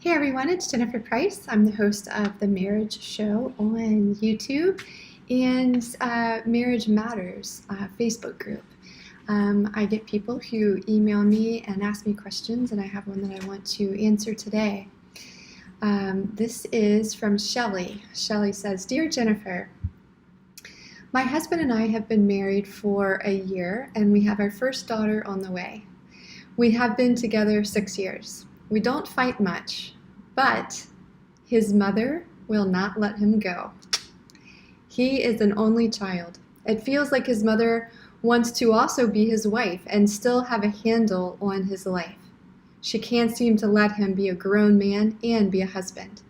Hey everyone, it's Jennifer Price. I'm the host of The Marriage Show on YouTube and Marriage Matters Facebook group. I get people who email me and ask me questions, and I have one that I want to answer today. This is from Shelly. Shelly says, Dear Jennifer, my husband and I have been married for a year, and we have our first daughter on the way. We have been together 6 years. We don't fight much, but his mother will not let him go. He is an only child. It feels like his mother wants to also be his wife and still have a handle on his life. She can't seem to let him be a grown man and be a husband.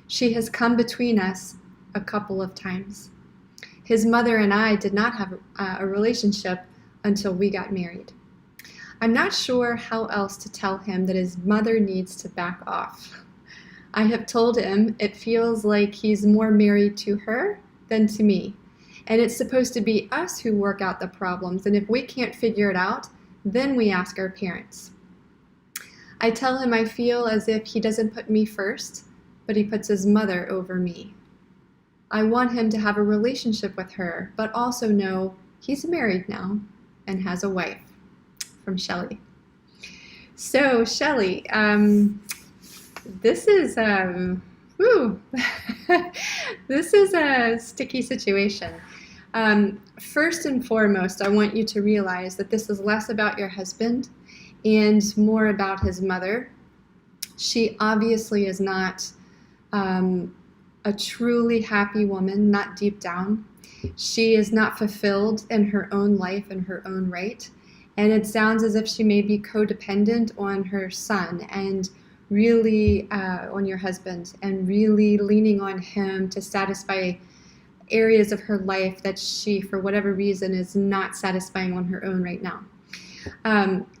She has come between us a couple of times. His mother and I did not have a relationship until we got married. I'm not sure how else to tell him that his mother needs to back off. I have told him it feels like he's more married to her than to me, and it's supposed to be us who work out the problems, and if we can't figure it out, then we ask our parents. I tell him I feel as if he doesn't put me first, but he puts his mother over me. I want him to have a relationship with her, but also know he's married now and has a wife. From Shelly. So Shelly, this is this is a sticky situation. First and foremost, I want you to realize that this is less about your husband and more about his mother. She obviously is not a truly happy woman, not deep down. She is not fulfilled in her own life in her own right. And it sounds as if she may be codependent on her son and really on your husband and really leaning on him to satisfy areas of her life that she, for whatever reason, is not satisfying on her own right now.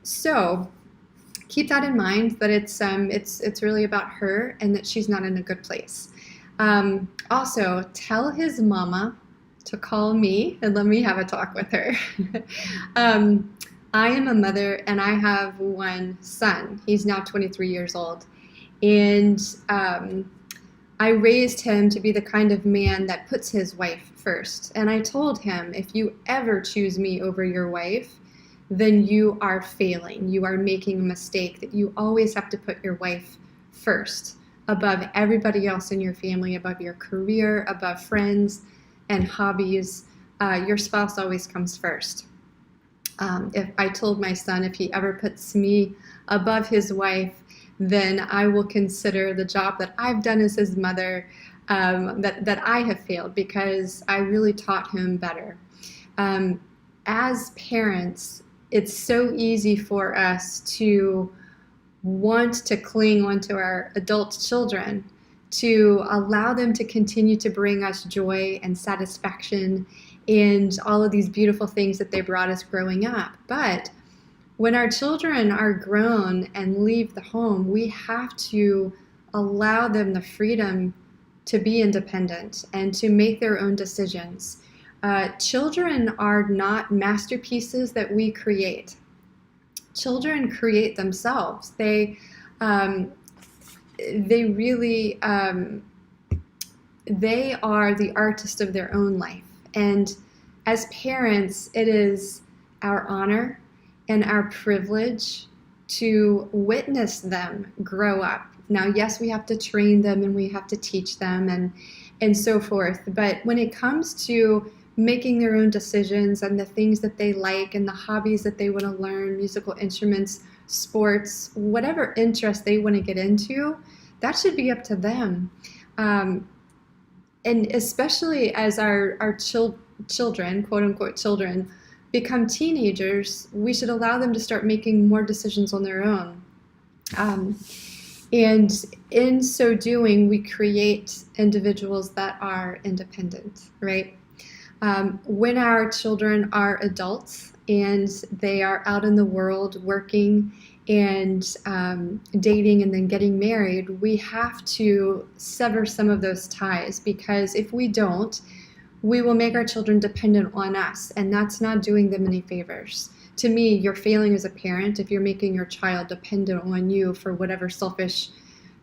So keep that in mind, that it's really about her and that she's not in a good place. Also, tell his mama to call me and let me have a talk with her. I am a mother and I have one son. He's now 23 years old. And I raised him to be the kind of man that puts his wife first. And I told him, if you ever choose me over your wife, then you are failing. You are making a mistake, that you always have to put your wife first, above everybody else in your family, above your career, above friends and hobbies. Your spouse always comes first. If I told my son, if he ever puts me above his wife, then I will consider the job that I've done as his mother, that I have failed, because I really taught him better. As parents, it's so easy for us to want to cling onto our adult children, to allow them to continue to bring us joy and satisfaction and all of these beautiful things that they brought us growing up. But when our children are grown and leave the home, we have to allow them the freedom to be independent and to make their own decisions. Children are not masterpieces that we create. Children create themselves. They really they are the artist of their own life. And as parents, it is our honor and our privilege to witness them grow up. Now, yes, we have to train them and we have to teach them and so forth. But when it comes to making their own decisions and the things that they like and the hobbies that they want to learn, musical instruments, sports, whatever interest they want to get into, that should be up to them. And especially as our children, quote unquote children, become teenagers, we should allow them to start making more decisions on their own. And in so doing, we create individuals that are independent, right? When our children are adults and they are out in the world working and dating and then getting married, we have to sever some of those ties, because if we don't, we will make our children dependent on us, and that's not doing them any favors. To me, you're failing as a parent if you're making your child dependent on you for whatever selfish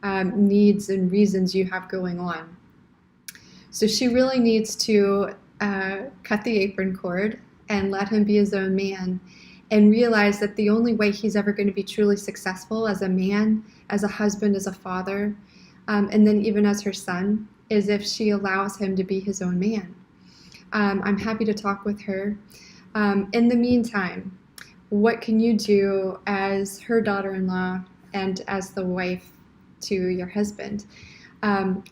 needs and reasons you have going on. So she really needs to cut the apron cord and let him be his own man, and realize that the only way he's ever going to be truly successful as a man, as a husband, as a father, and then even as her son, is if she allows him to be his own man. I'm happy to talk with her. In the meantime, what can you do as her daughter-in-law and as the wife to your husband?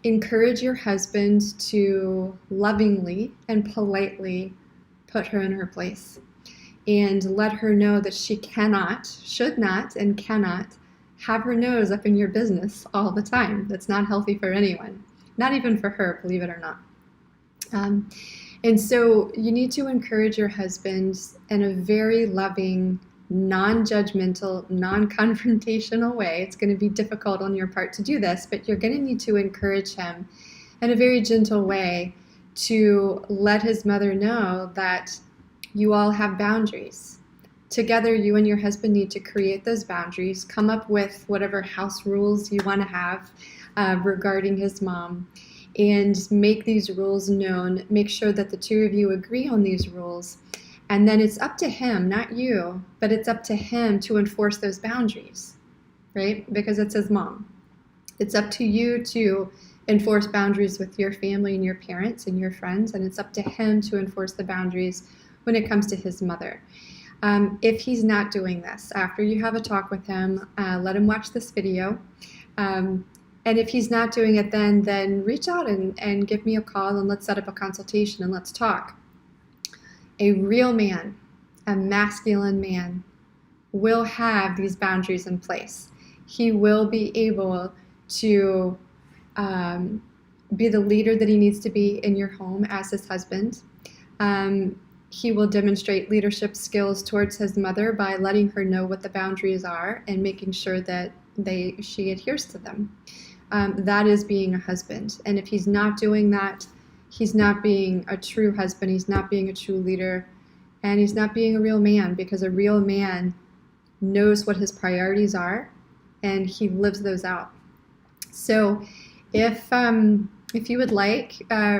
Encourage your husband to lovingly and politely put her in her place, and let her know that she cannot, should not, and cannot have her nose up in your business all the time. That's not healthy for anyone, not even for her, believe it or not. And so you need to encourage your husband in a very loving, non-judgmental, non-confrontational way. It's going to be difficult on your part to do this, but you're going to need to encourage him in a very gentle way to let his mother know that you all have boundaries. Together, you and your husband need to create those boundaries, come up with whatever house rules you want to have regarding his mom, and make these rules known. Make sure that the two of you agree on these rules. And then it's up to him, not you, but it's up to him to enforce those boundaries, right? Because it's his mom. It's up to you to enforce boundaries with your family and your parents and your friends, and it's up to him to enforce the boundaries when it comes to his mother. If he's not doing this, after you have a talk with him, let him watch this video. And if he's not doing it, then reach out and give me a call, and let's set up a consultation and let's talk. A real man, a masculine man, will have these boundaries in place. He will be able to be the leader that he needs to be in your home as his husband. He will demonstrate leadership skills towards his mother by letting her know what the boundaries are and making sure that she adheres to them. That is being a husband. And if he's not doing that, he's not being a true husband, he's not being a true leader, and he's not being a real man, because a real man knows what his priorities are and he lives those out. So if you would like,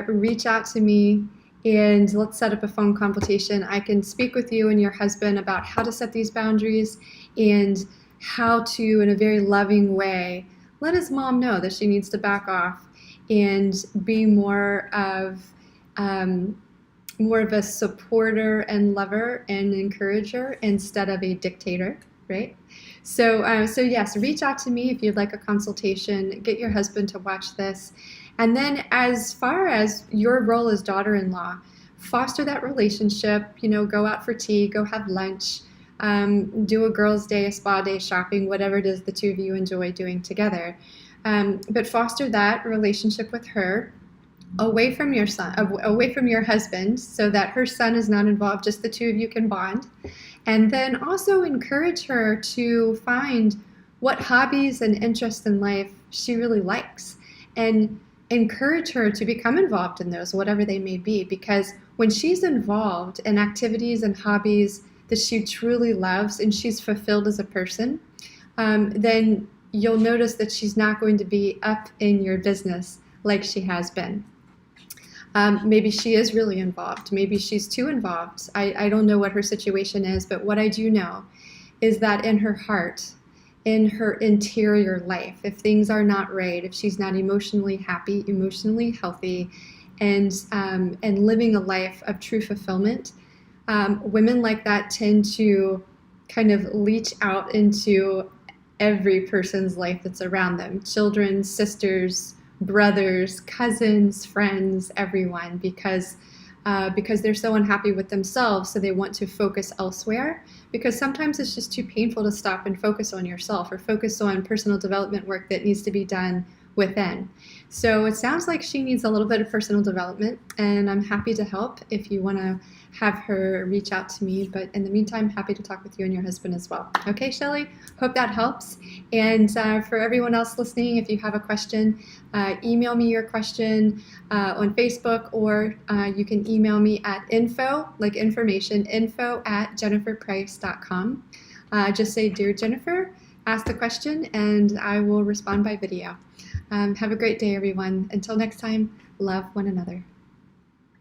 reach out to me and let's set up a phone consultation. I can speak with you and your husband about how to set these boundaries and how to, in a very loving way, let his mom know that she needs to back off and be more of a supporter and lover and encourager instead of a dictator, right? So yes, reach out to me if you'd like a consultation. Get your husband to watch this. And then as far as your role as daughter-in-law, foster that relationship, go out for tea, go have lunch, do a girls' day, a spa day, shopping, whatever it is the two of you enjoy doing together. But foster that relationship with her away from your husband, so that her son is not involved, just the two of you can bond. And then also encourage her to find what hobbies and interests in life she really likes, and encourage her to become involved in those, whatever they may be, because when she's involved in activities and hobbies that she truly loves and she's fulfilled as a person, then you'll notice that she's not going to be up in your business like she has been. Maybe she is really involved. Maybe she's too involved. I don't know what her situation is, but what I do know is that in her heart, in her interior life, if things are not right, if she's not emotionally happy, emotionally healthy, and living a life of true fulfillment, women like that tend to kind of leach out into every person's life that's around them, children, sisters, brothers, cousins, friends, everyone, because they're so unhappy with themselves, so they want to focus elsewhere, because sometimes it's just too painful to stop and focus on yourself or focus on personal development work that needs to be done within. So it sounds like she needs a little bit of personal development, and I'm happy to help if you want to have her reach out to me. But in the meantime, happy to talk with you and your husband as well. Okay, Shelly? Hope that helps. And for everyone else listening, if you have a question, email me your question on Facebook, or you can email me at info@jenniferprice.com. Just say, "Dear Jennifer, ask the question and I will respond by video. Have a great day, everyone. Until next time, love one another.